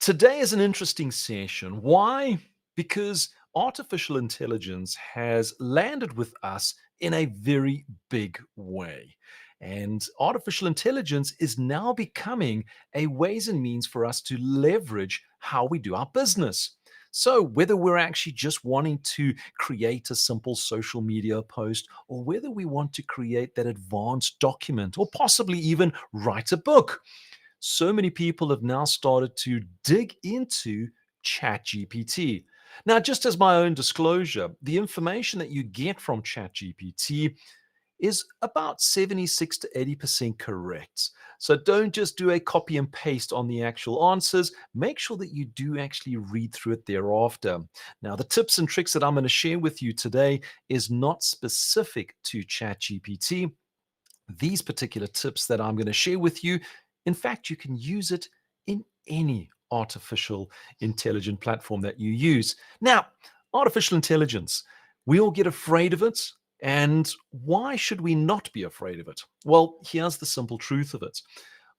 Today is an interesting session. Why? Because artificial intelligence has landed with us in a very big way. And artificial intelligence is now becoming a ways and means for us to leverage how we do our business. So, whether we're actually just wanting to create a simple social media post, or whether we want to create that advanced document, or possibly even write a book, so many people have now started to dig into ChatGPT. Now, just as my own disclosure, the information that you get from ChatGPT is about 76 to 80% correct. So don't just do a copy and paste on the actual answers. Make sure that you do actually read through it thereafter. Now, the tips and tricks that I'm going to share with you today is not specific to ChatGPT. These particular tips that I'm going to share with you, in fact, you can use it in any artificial intelligent platform that you use. Now, artificial intelligence, we all get afraid of it. And why should we not be afraid of it? Well, here's the simple truth of it.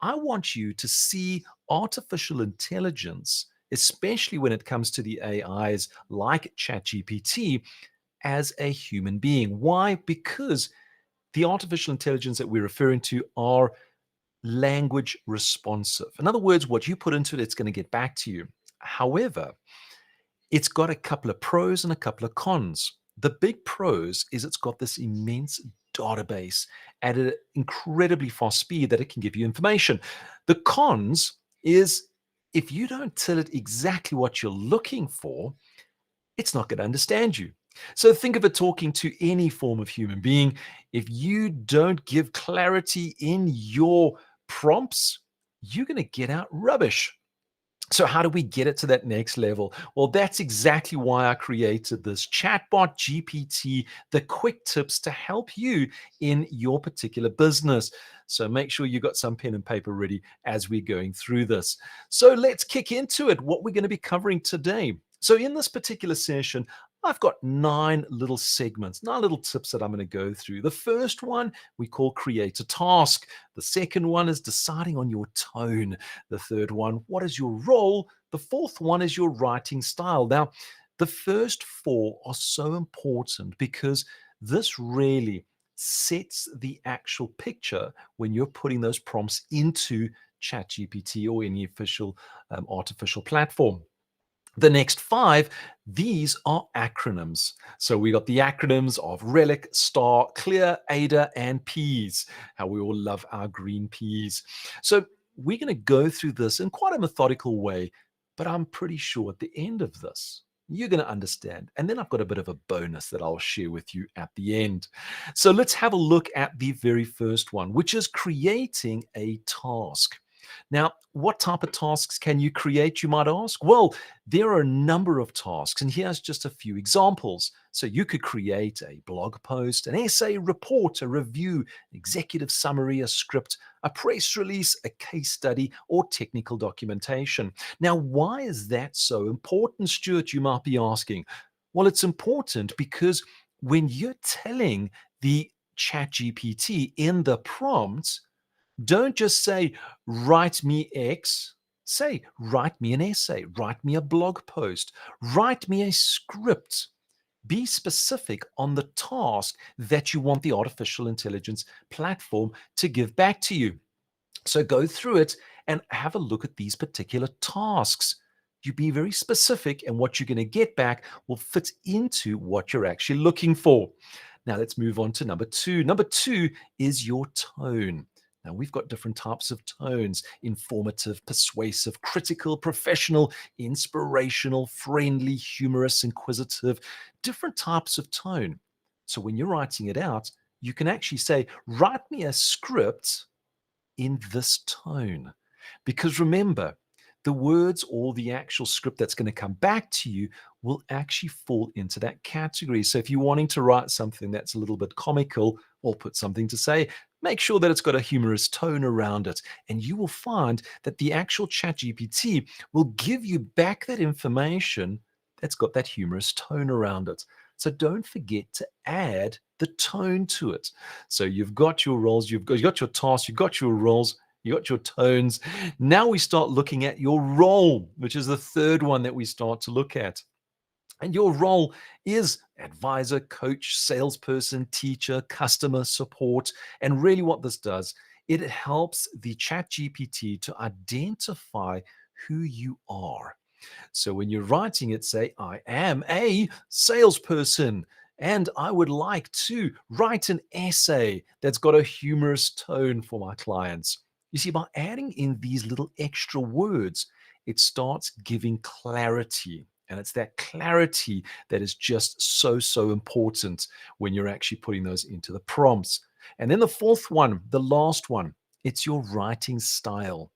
I want you to see artificial intelligence, especially when it comes to the AIs like ChatGPT, as a human being. Why? Because the artificial intelligence that we're referring to are language responsive. In other words, what you put into it, it's going to get back to you. However, it's got a couple of pros and a couple of cons. The big pros is it's got this immense database at an incredibly fast speed that it can give you information. The cons is if you don't tell it exactly what you're looking for, it's not going to understand you. So think of it talking to any form of human being. If you don't give clarity in your prompts, you're going to get out rubbish. So how do we get it to that next level? Well, that's exactly why I created this chatbot GPT, the quick tips to help you in your particular business. So make sure you got some pen and paper ready as we're going through this. So let's kick into it, what we're going to be covering today. So in this particular session, I've got 9 little segments, 9 little tips that I'm going to go through. The first one we call create a task. The second one is deciding on your tone. The third one, what is your role? The fourth one is your writing style. Now, the first 4 are so important because this really sets the actual picture when you're putting those prompts into ChatGPT or any official artificial platform. The next 5, these are acronyms. So we got the acronyms of Relic, STAR, CLEAR, ADA, and PEAS. How we all love our green peas. So we're going to go through this in quite a methodical way, but I'm pretty sure at the end of this, you're going to understand. And then I've got a bit of a bonus that I'll share with you at the end. So let's have a look at the very first one, which is creating a task. Now, what type of tasks can you create, you might ask? Well, there are a number of tasks, and here's just a few examples. So you could create a blog post, an essay, report, a review, executive summary, a script, a press release, a case study, or technical documentation. Now, why is that so important, Stuart, you might be asking? Well, it's important because when you're telling the ChatGPT in the prompt, don't just say, write me X. Say, write me an essay, write me a blog post, write me a script. Be specific on the task that you want the artificial intelligence platform to give back to you. So go through it and have a look at these particular tasks. You be very specific, and what you're going to get back will fit into what you're actually looking for. Now let's move on to number 2. Number 2 is your tone. Now, we've got different types of tones: informative, persuasive, critical, professional, inspirational, friendly, humorous, inquisitive, different types of tone. So when you're writing it out, you can actually say, write me a script in this tone. Because remember, the words or the actual script that's going to come back to you will actually fall into that category. So if you're wanting to write something that's a little bit comical or put something to say, make sure that it's got a humorous tone around it. And you will find that the actual ChatGPT will give you back that information that's got that humorous tone around it. So don't forget to add the tone to it. So you've got your roles, you've got your tasks, you've got your roles. You got your tones. Now we start looking at your role, which is the third one that we start to look at. And your role is advisor, coach, salesperson, teacher, customer support. And really, what this does, it helps the Chat GPT to identify who you are. So when you're writing it, say, I am a salesperson and I would like to write an essay that's got a humorous tone for my clients. You see, by adding in these little extra words, it starts giving clarity. And it's that clarity that is just so, so important when you're actually putting those into the prompts. And then the fourth one, the last one, it's your writing style.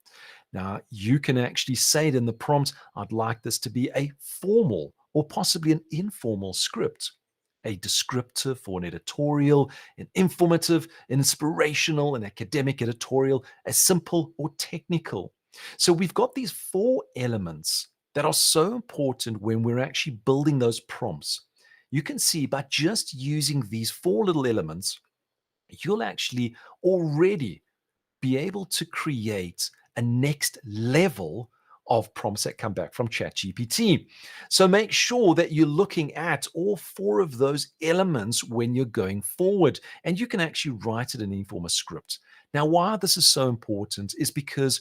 Now, you can actually say it in the prompt, I'd like this to be a formal or possibly an informal script, a descriptive or an editorial, an informative, an inspirational, an academic editorial, a simple or technical. So we've got these four elements that are so important when we're actually building those prompts. You can see by just using these four little elements, you'll actually already be able to create a next level of prompts that come back from ChatGPT. So make sure that you're looking at all four of those elements when you're going forward, and you can actually write it in any form of script. Now, why this is so important is because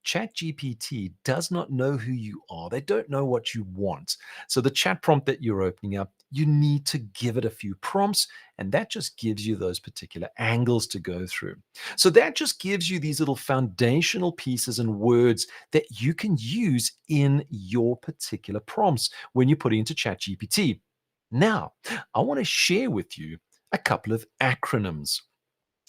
ChatGPT does not know who you are. They don't know what you want. So the chat prompt that you're opening up, you need to give it a few prompts, and that just gives you those particular angles to go through. So that just gives you these little foundational pieces and words that you can use in your particular prompts when you put it into ChatGPT. Now, I want to share with you a couple of acronyms.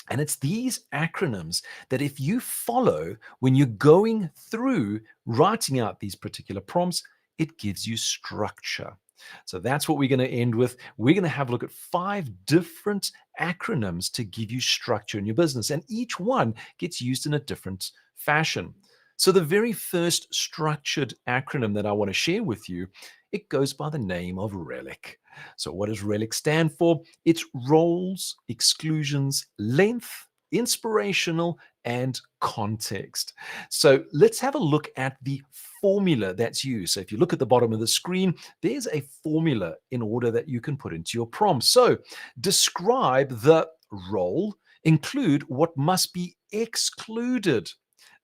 And it's these acronyms that if you follow when you're going through writing out these particular prompts, it gives you structure. So that's what we're going to end with. We're going to have a look at 5 different acronyms to give you structure in your business, and each one gets used in a different fashion. So the very first structured acronym that I want to share with you, it goes by the name of Relic. So what does Relic stand for? It's roles, exclusions, length, inspirational, and context. So let's have a look at the formula that's used. So if you look at the bottom of the screen, there's a formula in order that you can put into your prompt. So describe the role, include what must be excluded,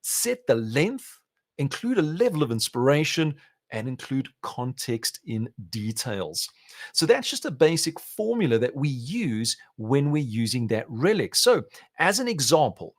set the length, include a level of inspiration, and include context in details. So that's just a basic formula that we use when we're using that relic. So as an example,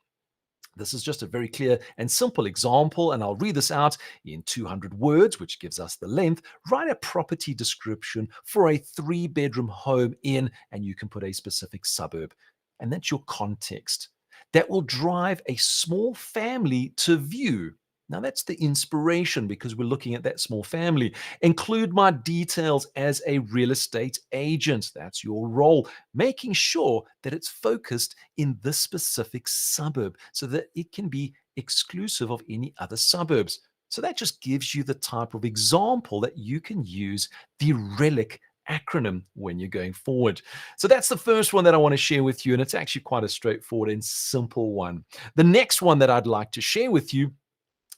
this is just a very clear and simple example, and I'll read this out in 200 words, which gives us the length. Write a property description for a 3-bedroom home in, and you can put a specific suburb. And that's your context. That will drive a small family to view. Now, that's the inspiration because we're looking at that small family. Include my details as a real estate agent. That's your role. Making sure that it's focused in this specific suburb so that it can be exclusive of any other suburbs. So that just gives you the type of example that you can use the Relic acronym when you're going forward. So that's the first one that I want to share with you, and it's actually quite a straightforward and simple one. The next one that I'd like to share with you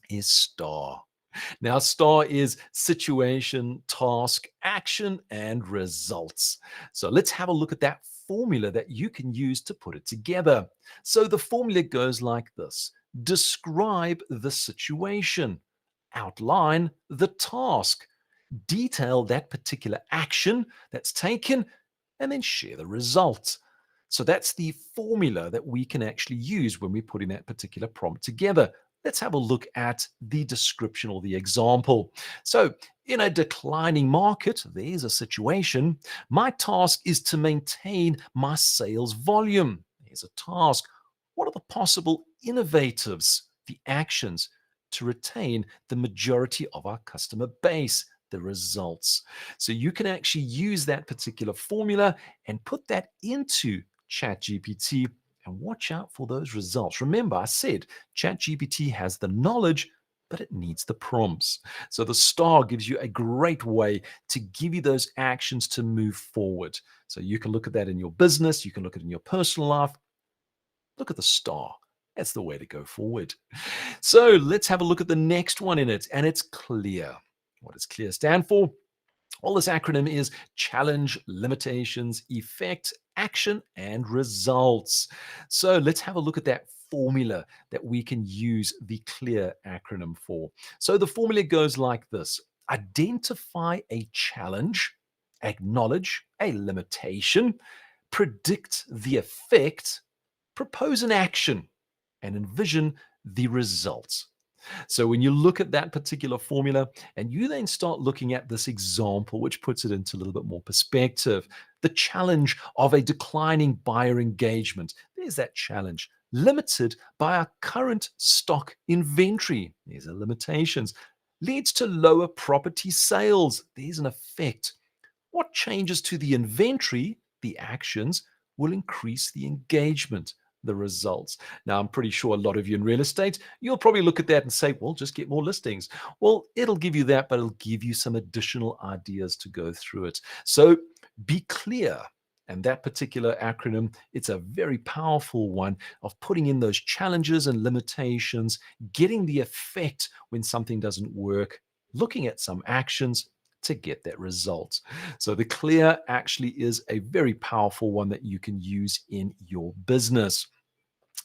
is STAR. Now, STAR is situation, task, action, and results. So let's have a look at that formula that you can use to put it together. So the formula goes like this: describe the situation, outline the task, detail that particular action that's taken, and then share the result. So that's the formula that we can actually use when we're putting that particular prompt together. Let's have a look at the description or the example. So, in a declining market, there's a situation. My task is to maintain my sales volume. There's a task. What are the possible innovatives, the actions to retain the majority of our customer base? The results. So you can actually use that particular formula and put that into ChatGPT and watch out for those results. Remember, I said ChatGPT has the knowledge, but it needs the prompts. So the star gives you a great way to give you those actions to move forward. So you can look at that in your business, you can look at it in your personal life. Look at the star. That's the way to go forward. So let's have a look at the next one in it, and it's clear. What does clear stand for? Well, this acronym is challenge, limitations, effect, action, and results. So let's have a look at that formula that we can use the CLEAR acronym for. So the formula goes like this: identify a challenge, acknowledge a limitation, predict the effect, propose an action, and envision the results. So when you look at that particular formula and you then start looking at this example, which puts it into a little bit more perspective, the challenge of a declining buyer engagement, there's that challenge. Limited by our current stock inventory, these are limitations. Leads to lower property sales, there's an effect. What changes to the inventory, the actions, will increase the engagement, the results. Now, I'm pretty sure a lot of you in real estate, you'll probably look at that and say, well, just get more listings. Well, it'll give you that, but it'll give you some additional ideas to go through it. So be clear. And that particular acronym, it's a very powerful one of putting in those challenges and limitations, getting the effect when something doesn't work, looking at some actions to get that result. So the clear actually is a very powerful one that you can use in your business.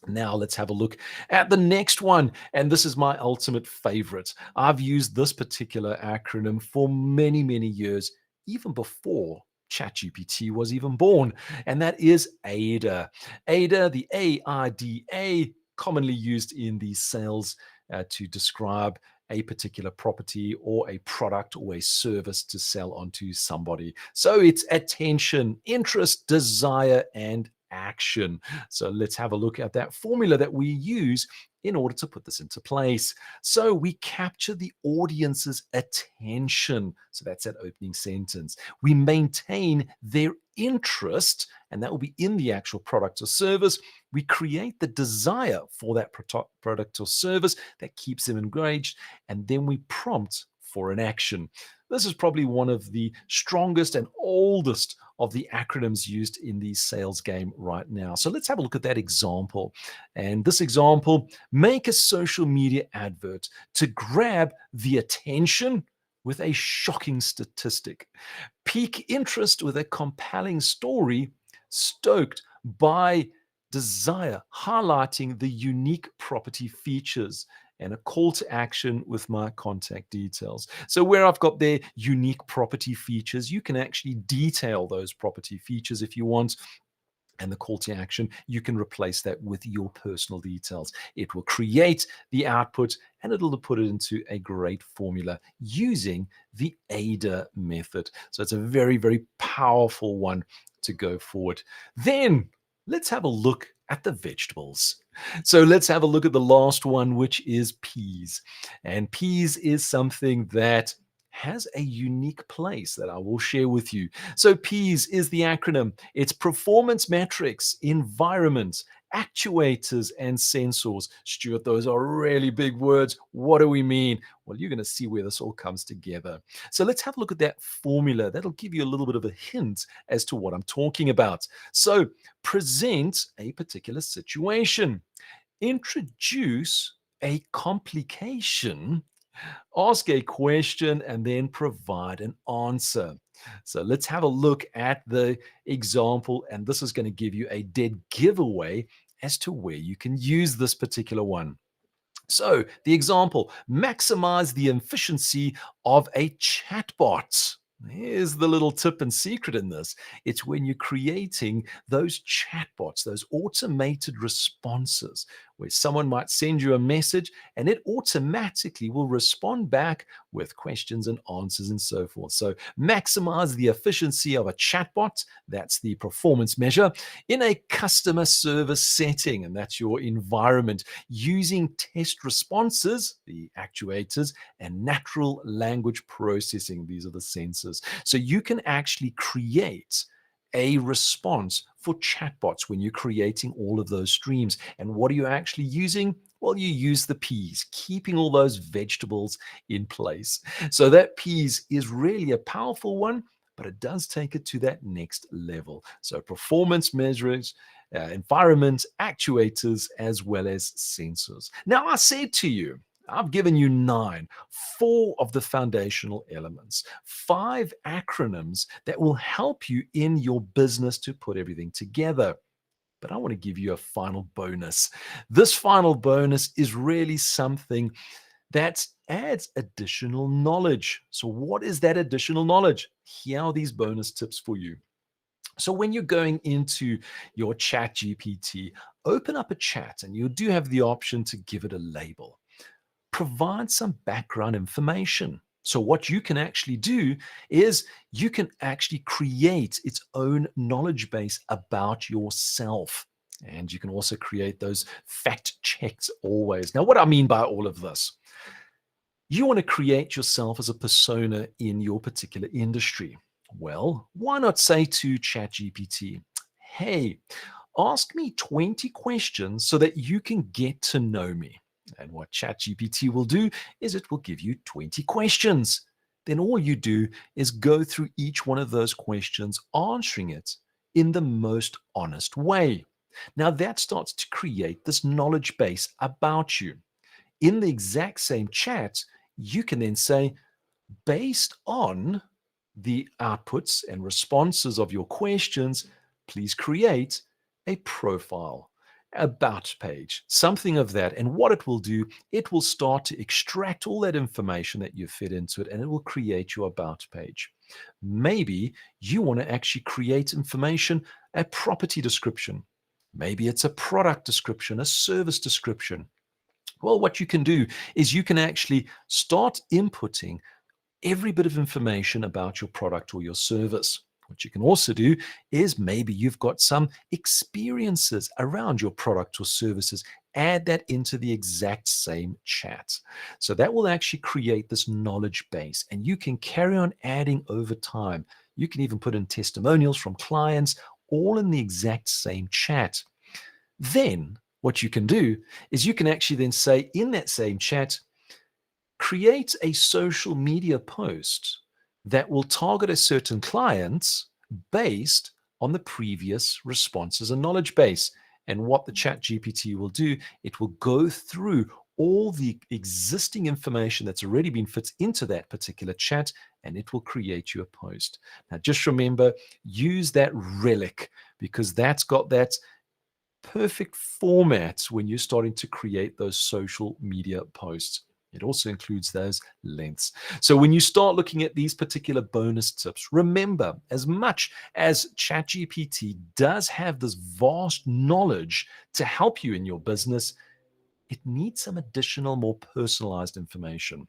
Now let's have a look at the next one. And this is my ultimate favorite. I've used this particular acronym for many, many years, even before ChatGPT was even born. And that is AIDA. AIDA, the AIDA, commonly used in the sales to describe a particular property or a product or a service to sell onto somebody. So it's attention, interest, desire, and action. So let's have a look at that formula that we use in order to put this into place. So we capture the audience's attention. So that's that opening sentence. We maintain their interest, and that will be in the actual product or service. We create the desire for that product or service that keeps them engaged, and then we prompt for an action. This is probably one of the strongest and oldest of the acronyms used in the sales game right now. So let's have a look at that example. And this example, make a social media advert to grab the attention with a shocking statistic. Pique interest with a compelling story stoked by desire, highlighting the unique property features, and a call to action with my contact details. So where I've got their unique property features, you can actually detail those property features if you want. And the call to action, you can replace that with your personal details. It will create the output and it'll put it into a great formula using the AIDA method. So it's a very, very powerful one to go forward. Then let's have a look at the vegetables. So let's have a look at the last one, which is peas. And peas is something that has a unique place that I will share with you. So PEAS is the acronym. It's performance metrics, environment, actuators, and sensors. Stuart, those are really big words. What do we mean? Well, you're going to see where this all comes together. So let's have a look at that formula. That'll give you a little bit of a hint as to what I'm talking about. So present a particular situation. Introduce a complication, ask a question, and then provide an answer. So let's have a look at the example, and this is going to give you a dead giveaway as to where you can use this particular one. So the example, maximize the efficiency of a chatbot. Here's the little tip and secret in this. It's when you're creating those chatbots, those automated responses, where someone might send you a message and it automatically will respond back with questions and answers and so forth. So maximize the efficiency of a chatbot. That's the performance measure in a customer service setting, and that's your environment, using test responses, the actuators, and natural language processing. These are the sensors. So you can actually create a response for chatbots when you're creating all of those streams. And what are you actually using? Well, you use the peas, keeping all those vegetables in place. So that peas is really a powerful one, but it does take it to that next level. So performance measures environment, actuators, as well as sensors. Now, I said to you, I've given you nine, four of the foundational elements, five acronyms that will help you in your business to put everything together. But I want to give you a final bonus. This final bonus is really something that adds additional knowledge. So, what is that additional knowledge? Here are these bonus tips for you. So, when you're going into your chat GPT, open up a chat and you do have the option to give it a label. Provide some background information. So, what you can actually do is you can actually create its own knowledge base about yourself. And you can also create those fact checks always. Now, what I mean by all of this, you want to create yourself as a persona in your particular industry. Well, why not say to ChatGPT, hey, ask me 20 questions so that you can get to know me. And what ChatGPT will do is it will give you 20 questions. Then all you do is go through each one of those questions, answering it in the most honest way. Now that starts to create this knowledge base about you. In the exact same chat, you can then say, based on the outputs and responses of your questions, please create a profile, about page, something of that. And what it will do, it will start to extract all that information that you fed into it and it will create your about page. Maybe you want to actually create information, a property description. Maybe it's a product description, a service description. Well, what you can do is you can actually start inputting every bit of information about your product or your service. What you can also do is maybe you've got some experiences around your product or services. Add that into the exact same chat. So that will actually create this knowledge base and you can carry on adding over time. You can even put in testimonials from clients all in the exact same chat. Then what you can do is you can actually then say in that same chat, create a social media post that will target a certain client based on the previous responses and knowledge base. And what the chat GPT will do, it will go through all the existing information that's already been fit into that particular chat and it will create you a post. Now, just remember, use that Relic because that's got that perfect format when you're starting to create those social media posts. It also includes those lengths. So when you start looking at these particular bonus tips, remember, as much as ChatGPT does have this vast knowledge to help you in your business, it needs some additional, more personalized information.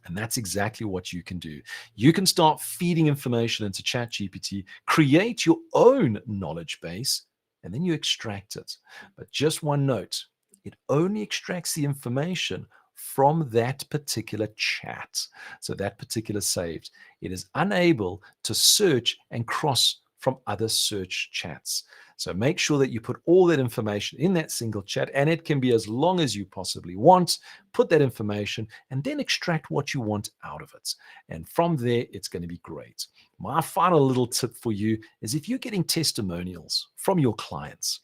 And that's exactly what you can do. You can start feeding information into ChatGPT, create your own knowledge base, and then you extract it. But just one note, it only extracts the information from that particular chat. So that particular saved. It is unable to search and cross from other search chats. So make sure that you put all that information in that single chat, and it can be as long as you possibly want. Put that information and then extract what you want out of it. And from there, it's going to be great. My final little tip for you is if you're getting testimonials from your clients,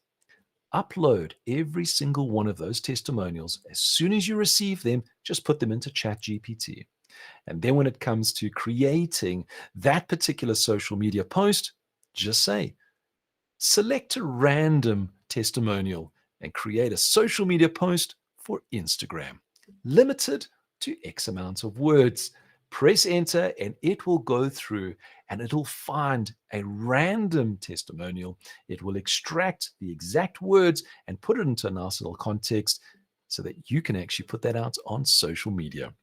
upload every single one of those testimonials. As soon as you receive them, just put them into ChatGPT. And then when it comes to creating that particular social media post, just say, select a random testimonial and create a social media post for Instagram, limited to X amount of words. Press enter and it will go through and it'll find a random testimonial. It will extract the exact words and put it into a nice little context so that you can actually put that out on social media.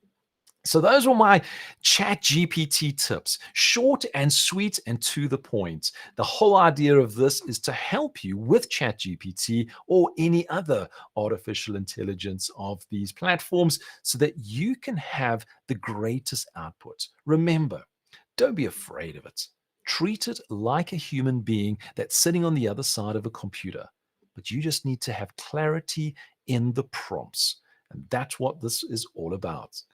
So those were my chat GPT tips, short and sweet and to the point. The whole idea of this is to help you with chat GPT or any other artificial intelligence of these platforms so that you can have the greatest output. Remember, don't be afraid of it. Treat it like a human being that's sitting on the other side of a computer, but you just need to have clarity in the prompts. And that's what this is all about.